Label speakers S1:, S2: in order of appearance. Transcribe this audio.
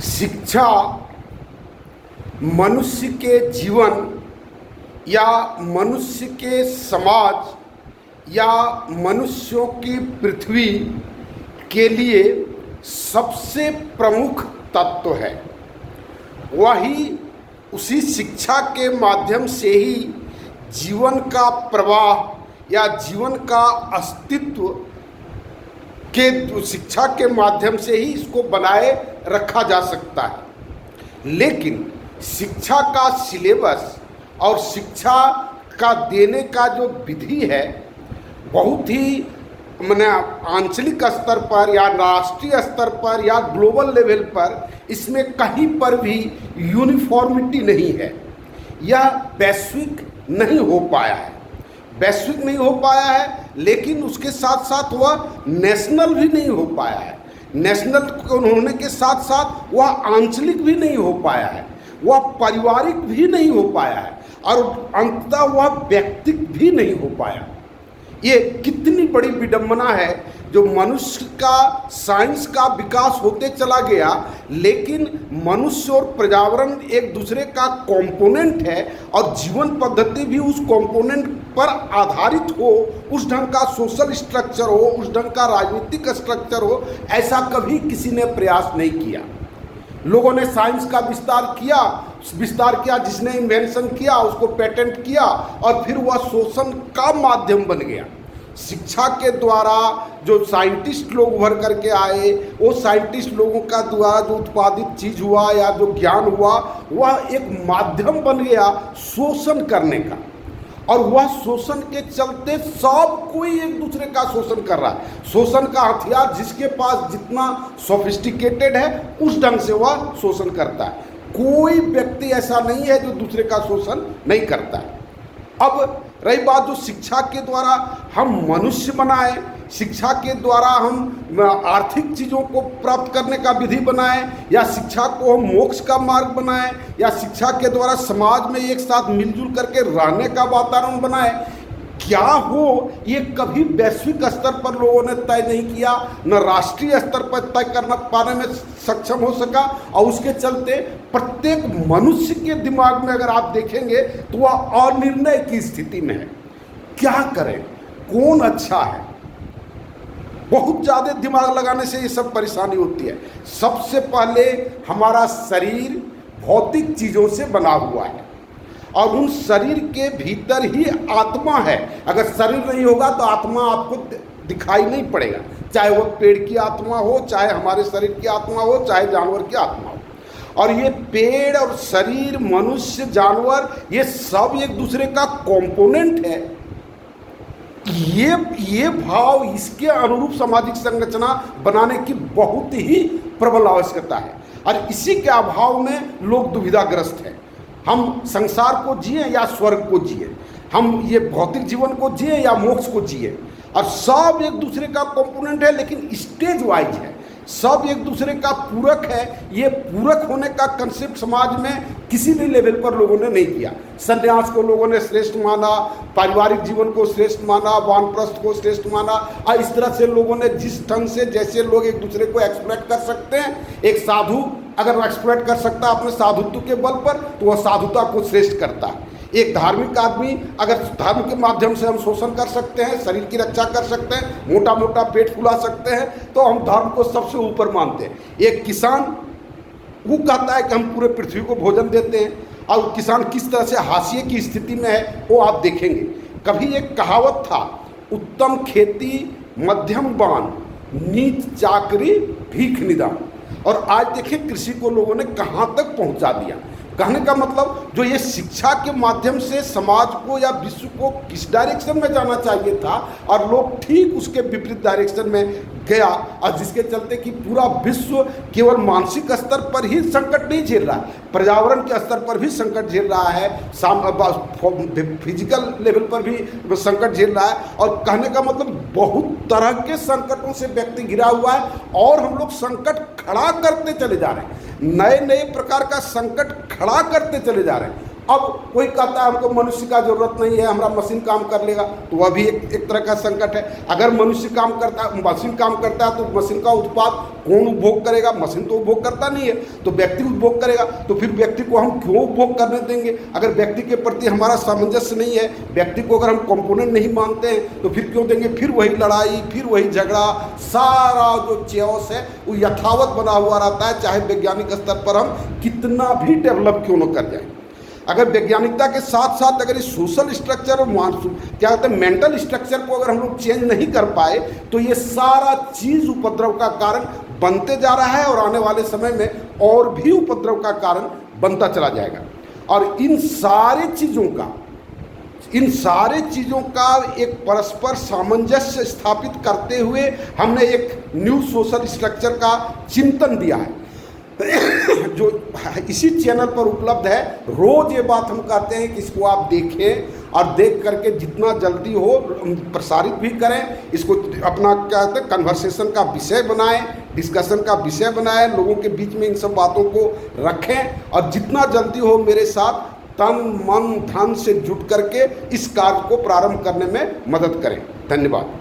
S1: शिक्षा मनुष्य के जीवन या मनुष्य के समाज या मनुष्यों की पृथ्वी के लिए सबसे प्रमुख तत्व है। वही उसी शिक्षा के माध्यम से ही जीवन का प्रवाह या जीवन का अस्तित्व के शिक्षा के माध्यम से ही इसको बनाए रखा जा सकता है। लेकिन शिक्षा का सिलेबस और शिक्षा का देने का जो विधि है बहुत ही आंचलिक स्तर पर या राष्ट्रीय स्तर पर या ग्लोबल लेवल पर इसमें कहीं पर भी यूनिफॉर्मिटी नहीं है। यह वैश्विक नहीं हो पाया है, वैश्विक नहीं हो पाया है, लेकिन उसके साथ साथ वह नेशनल भी नहीं हो पाया है। नेशनल होने के साथ साथ वह आंचलिक भी नहीं हो पाया है, वह पारिवारिक भी नहीं हो पाया है और अंततः वह व्यक्तिक भी नहीं हो पाया। ये कितनी बड़ी विडंबना है जो मनुष्य का साइंस का विकास होते चला गया, लेकिन मनुष्य और पर्यावरण एक दूसरे का कंपोनेंट है और जीवन पद्धति भी उस कंपोनेंट पर आधारित हो, उस ढंग का सोशल स्ट्रक्चर हो, उस ढंग का राजनीतिक स्ट्रक्चर हो, ऐसा कभी किसी ने प्रयास नहीं किया। लोगों ने साइंस का विस्तार किया, जिसने इन्वेंशन किया उसको पेटेंट किया और फिर वह शोषण का माध्यम बन गया। शिक्षा के द्वारा जो साइंटिस्ट लोग उभर करके आए, वो साइंटिस्ट लोगों का द्वारा जो उत्पादित चीज हुआ या जो ज्ञान हुआ वह एक माध्यम बन गया शोषण करने का, और वह शोषण के चलते सब कोई एक दूसरे का शोषण कर रहा है। शोषण का हथियार जिसके पास जितना सोफिस्टिकेटेड है उस ढंग से वह शोषण करता है। कोई व्यक्ति ऐसा नहीं है जो दूसरे का शोषण नहीं करता है। अब रही बात जो शिक्षा के द्वारा हम मनुष्य बनाए, शिक्षा के द्वारा हम आर्थिक चीज़ों को प्राप्त करने का विधि बनाए, या शिक्षा को हम मोक्ष का मार्ग बनाए, या शिक्षा के द्वारा समाज में एक साथ मिलजुल करके रहने का वातावरण बनाए, क्या हो ये कभी वैश्विक स्तर पर लोगों ने तय नहीं किया, न राष्ट्रीय स्तर पर तय करना पाने में सक्षम हो सका। और उसके चलते प्रत्येक मनुष्य के दिमाग में अगर आप देखेंगे तो वह अनिर्णय की स्थिति में है। क्या करें, कौन अच्छा है, बहुत ज़्यादा दिमाग लगाने से ये सब परेशानी होती है। सबसे पहले हमारा शरीर भौतिक चीज़ों से बना हुआ है और उन शरीर के भीतर ही आत्मा है। अगर शरीर नहीं होगा तो आत्मा आपको दिखाई नहीं पड़ेगा, चाहे वो पेड़ की आत्मा हो, चाहे हमारे शरीर की आत्मा हो, चाहे जानवर की आत्मा हो। और ये पेड़ और शरीर, मनुष्य, जानवर, ये सब एक दूसरे का कंपोनेंट है। ये भाव, इसके अनुरूप सामाजिक संरचना बनाने की बहुत ही प्रबल आवश्यकता है और इसी के अभाव में लोग दुविधाग्रस्त हैं। हम संसार को जिए या स्वर्ग को जिए, हम ये भौतिक जीवन को जिए या मोक्ष को जिए, और सब एक दूसरे का कंपोनेंट है, लेकिन स्टेज वाइज है, सब एक दूसरे का पूरक है। ये पूरक होने का कंसेप्ट समाज में किसी भी लेवल पर लोगों ने नहीं किया। संन्यास को लोगों ने श्रेष्ठ माना, पारिवारिक जीवन को श्रेष्ठ माना, वानप्रस्थ को श्रेष्ठ माना, और इस तरह से लोगों ने जिस ढंग से जैसे लोग एक दूसरे को एक्सप्लॉइट कर सकते हैं, एक साधु अगर एक्सप्लॉइट कर सकता है अपने साधुत्व के बल पर तो वह साधुता को श्रेष्ठ करता है। एक धार्मिक आदमी अगर धर्म के माध्यम से हम शोषण कर सकते हैं, शरीर की रक्षा कर सकते हैं, मोटा मोटा पेट फुला सकते हैं, तो हम धर्म को सबसे ऊपर मानते हैं। एक किसान वो कहता है कि हम पूरे पृथ्वी को भोजन देते हैं, और किसान किस तरह से हाशिए की स्थिति में है वो आप देखेंगे। कभी एक कहावत था, उत्तम खेती मध्यम बान, नीच चाकरी भीख निदान, और आज देखें कृषि को लोगों ने कहाँ तक पहुँचा दिया। कहने का मतलब जो ये शिक्षा के माध्यम से समाज को या विश्व को किस डायरेक्शन में जाना चाहिए था, और लोग ठीक उसके विपरीत डायरेक्शन में गया, और जिसके चलते कि पूरा विश्व केवल मानसिक स्तर पर ही संकट नहीं झेल रहा है, पर्यावरण के स्तर पर भी संकट झेल रहा है, फिजिकल लेवल पर भी संकट झेल रहा है। और कहने का मतलब बहुत तरह के संकटों से व्यक्ति घिरा हुआ है, और हम लोग संकट खड़ा करते चले जा रहे हैं, नए नए प्रकार का संकट खड़ा करते चले जा रहे हैं। अब कोई कहता है हमको मनुष्य का जरूरत नहीं है, हमारा मशीन काम कर लेगा, तो वह भी एक तरह का संकट है। अगर मनुष्य काम करता है, मशीन काम करता है, तो मशीन का उत्पाद कौन उपभोग करेगा? मशीन तो उपभोग करता नहीं है, तो व्यक्ति उपभोग करेगा। तो फिर व्यक्ति को हम क्यों उपभोग करने देंगे? अगर व्यक्ति के प्रति हमारा सामंजस्य नहीं है, व्यक्ति को अगर हम कंपोनेंट नहीं मानते हैं, तो फिर क्यों देंगे? फिर वही लड़ाई, फिर वही झगड़ा, सारा जो चेओस है वो यथावत बना हुआ रहता है, चाहे वैज्ञानिक स्तर पर हम कितना भी डेवलप क्यों न कर जाए। अगर वैज्ञानिकता के साथ साथ अगर इस सोशल स्ट्रक्चर और क्या कहते हैं मेंटल स्ट्रक्चर को अगर हम लोग चेंज नहीं कर पाए, तो ये सारा चीज़ उपद्रव का कारण बनते जा रहा है और आने वाले समय में और भी उपद्रव का कारण बनता चला जाएगा। और इन सारे चीज़ों का एक परस्पर सामंजस्य स्थापित करते हुए हमने एक न्यू सोशल स्ट्रक्चर का चिंतन दिया है जो इसी चैनल पर उपलब्ध है। रोज ये बात हम कहते हैं कि इसको आप देखें और देख करके जितना जल्दी हो प्रसारित भी करें, इसको अपना क्या कहते हैं कन्वर्सेशन का विषय बनाएं, डिस्कशन का विषय बनाएं, लोगों के बीच में इन सब बातों को रखें और जितना जल्दी हो मेरे साथ तन मन धन से जुट करके इस कार्य को प्रारंभ करने में मदद करें। धन्यवाद।